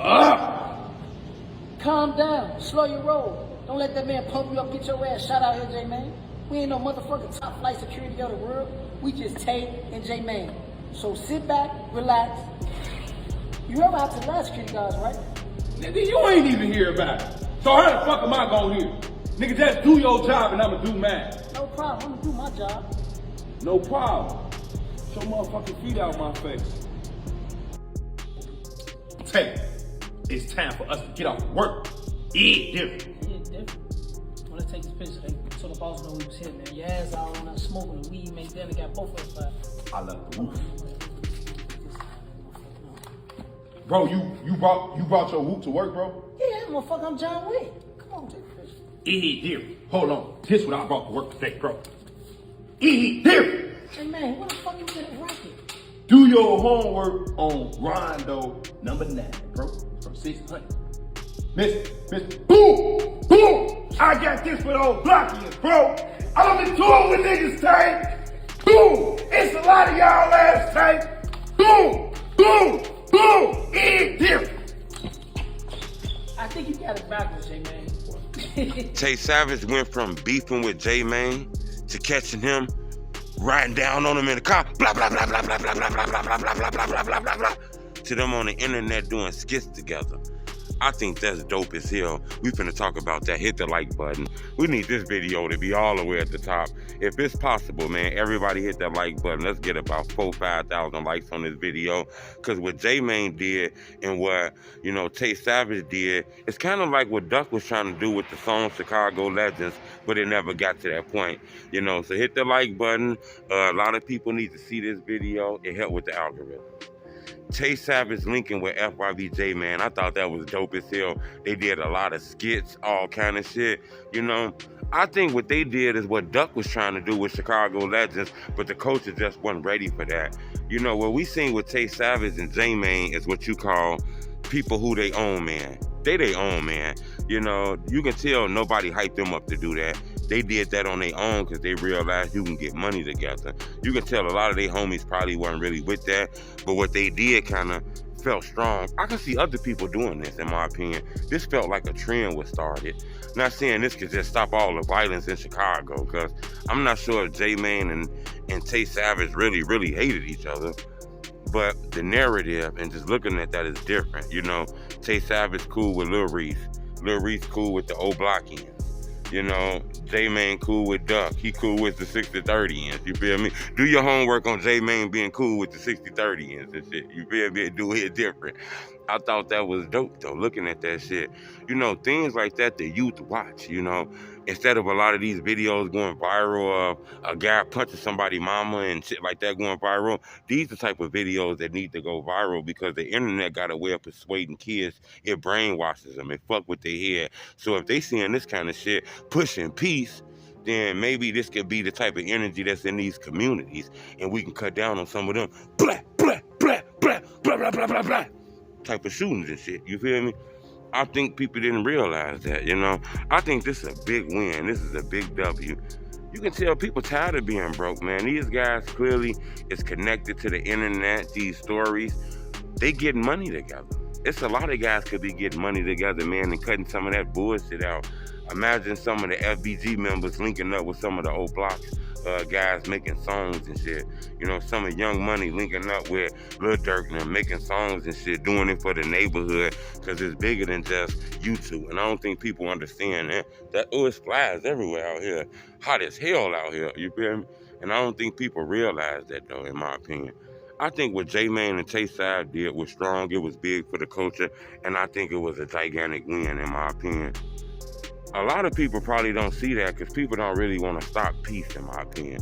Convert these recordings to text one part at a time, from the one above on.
Calm down, slow your roll. Don't let that man pump you up, get your ass shot out here, J-Mane. We ain't no motherfucking top flight security of the world. We just Tay and J-Mane. So sit back, relax. You ever have to last security guards, right? Nigga, you ain't even hear about it. So how the fuck am I gonna hear? Nigga, just do your job and I'ma do mine. No problem, I'm gonna do my job. No problem. Show motherfucking feet out my face. Tay, it's time for us to get off work. Yeah, different. Yeah, different. Let's take this picture, so the boss know we was here, man. Your ass out on that smoking the weed, man. Then they got both of us fired. I love the roof. Bro, you brought your whoop to work, bro? Yeah, motherfucker, I'm John Wick. Come on, take the picture. Here. Hold on. This what I brought to work today, bro. Here. Hey, man, what the fuck you get a racket? Do your homework on Rondo number 9, bro. From 600. Miss, boom. I got this with old Blockians, bro. I don't be touring with niggas, Tay. Boom. It's a lot of y'all ass, Tay. Boom. Here. I think you got it backwards, J-Mane. Tay Savage went from beefing with J-Mane to catching him, riding down on him in the car, blah, blah, blah, blah, blah, blah, blah, blah, blah, blah, blah, blah, blah, blah, blah, blah, blah, to them on the internet doing skits together. I think that's dope as hell. We finna talk about that. Hit the like button. We need this video to be all the way at the top. If it's possible, man, everybody hit that like button. Let's get about 4,000-5,000 likes on this video. Cause what J-Mane did and what, Tay Savage did, it's kind of like what Duck was trying to do with the song Chicago Legends, but it never got to that point. So hit the like button. A lot of people need to see this video. It helped with the algorithm. Tay Savage linking with FYBJMane, I thought that was dope as hell. They did a lot of skits, all kind of shit. I think what they did is what Duck was trying to do with Chicago Legends, but the culture just wasn't ready for that. What we seen with Tay Savage and J-Mane is what you call people who they own, man. They own, man. You can tell nobody hyped them up to do that. They did that on their own because they realized you can get money together. You can tell a lot of their homies probably weren't really with that, but what they did kind of felt strong. I can see other people doing this, in my opinion. This felt like a trend was started. Not saying this could just stop all the violence in Chicago, because I'm not sure if J-Mane and Tay Savage really hated each other. But the narrative and just looking at that is different. Tay Savage cool with Lil Reese. Lil Reese cool with the old Blockians. J-Mane cool with Duck. He cool with the 60-30ins. You feel me? Do your homework on J-Mane being cool with the 60-30ins and shit. You feel me? Do it different. I thought that was dope, though, looking at that shit. Things like that the youth watch, Instead of a lot of these videos going viral of a guy punching somebody's mama and shit like that going viral, these are the type of videos that need to go viral because the internet got a way of persuading kids. It brainwashes them. It fuck with their head. So if they seeing this kind of shit, pushing peace, then maybe this could be the type of energy that's in these communities, and we can cut down on some of them blah, blah, blah, blah, blah, blah, blah, blah, blah, type of shootings and shit. You feel me? I think people didn't realize that, I think this is a big win. This is a big W. You can tell people tired of being broke, man. These guys clearly is connected to the internet, these stories. They getting money together. It's a lot of guys could be getting money together, man, and cutting some of that bullshit out. Imagine some of the FBG members linking up with some of the old blocks. Guys making songs and shit. Some of Young Money linking up with Lil Durk and them, making songs and shit, doing it for the neighborhood, because it's bigger than just YouTube. And I don't think people understand that it's flies everywhere out here. Hot as hell out here, you feel me? And I don't think people realize that, though, in my opinion. I think what J-Mane and Tay Savage did was strong. It was big for the culture, and I think it was a gigantic win, in my opinion. A lot of people probably don't see that because people don't really want to stop peace, in my opinion.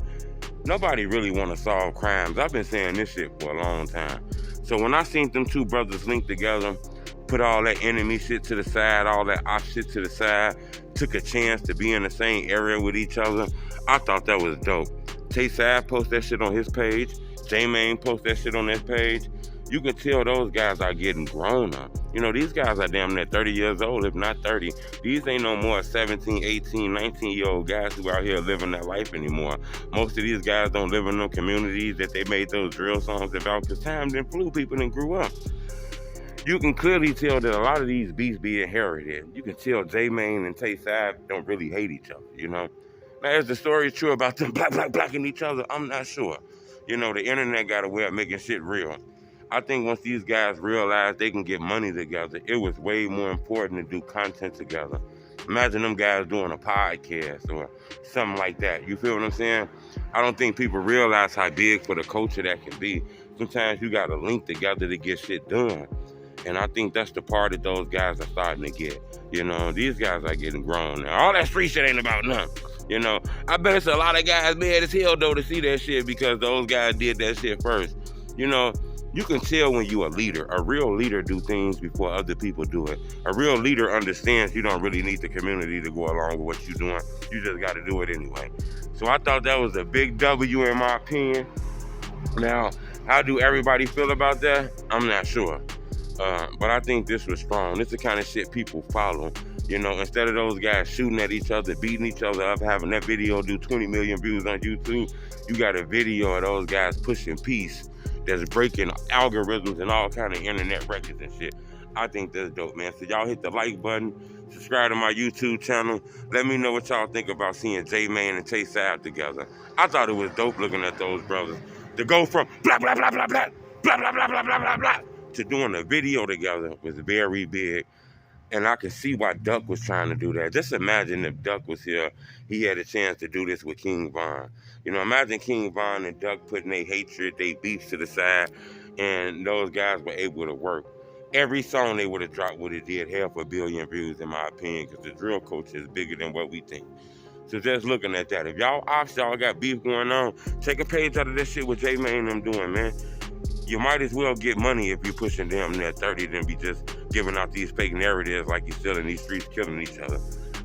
Nobody really want to solve crimes. I've been saying this shit for a long time. So when I seen them two brothers link together, put all that enemy shit to the side, all that op shit to the side, took a chance to be in the same area with each other, I thought that was dope. Tay Savage post that shit on his page. J-Mane post that shit on his page. You can tell those guys are getting grown up. These guys are damn near 30 years old, if not 30. These ain't no more 17, 18, 19-year-old guys who out here living that life anymore. Most of these guys don't live in no communities that they made those drill songs about because time then flew, people then grew up. you can clearly tell that a lot of these beefs be inherited. You can tell J-Mane and Tay Sav don't really hate each other, you know? Now, is the story true about them blacking each other? I'm not sure. You know, the internet got a way of making shit real. I think once these guys realized they can get money together, it was way more important to do content together. Imagine them guys doing a podcast or something like that. You feel what I'm saying? I don't think people realize how big for the culture that can be. Sometimes you got to link together to get shit done. And I think that's the part that those guys are starting to get. You know, these guys are getting grown now. All that street shit ain't about nothing. You know, I bet it's a lot of guys mad as hell though to see that shit because those guys did that shit first. You know, you can tell when you a leader. A real leader do things before other people do it. A real leader understands you don't really need the community to go along with what you're doing. You just got to do it anyway. So I thought that was a big W in my opinion. Now, how do everybody feel about that? I'm not sure. But I think this was strong. This is the kind of shit people follow. You know, instead of those guys shooting at each other, beating each other up, having that video do 20 million views on YouTube, you got a video of those guys pushing peace that's breaking algorithms and all kind of internet records and shit. I think that's dope, man. So y'all hit the like button, subscribe to my YouTube channel. Let me know what y'all think about seeing J-Mane and Tay Sav together. I thought it was dope looking at those brothers. To go from blah, blah, blah, blah, blah, blah, blah, blah, blah, blah, blah, blah, to doing a video together was very big. And I could see why Duck was trying to do that. Just imagine if Duck was here, he had a chance to do this with King Von. You know, imagine King Von and Duck putting their hatred, their beefs to the side, and those guys were able to work. Every song they would have dropped would have did 500 million views, in my opinion, because the drill culture is bigger than what we think. So just looking at that, if y'all got beef going on, take a page out of this shit what J-Mane and them doing, man. You might as well get money if you're pushing damn near 30 than be just giving out these fake narratives like you're still in these streets killing each other.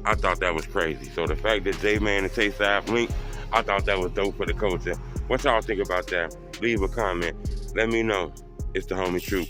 I thought that was crazy. So the fact that J-Mane and Tay Sav linked, I thought that was dope for the culture. What y'all think about that? Leave a comment. Let me know. It's the homie Troop.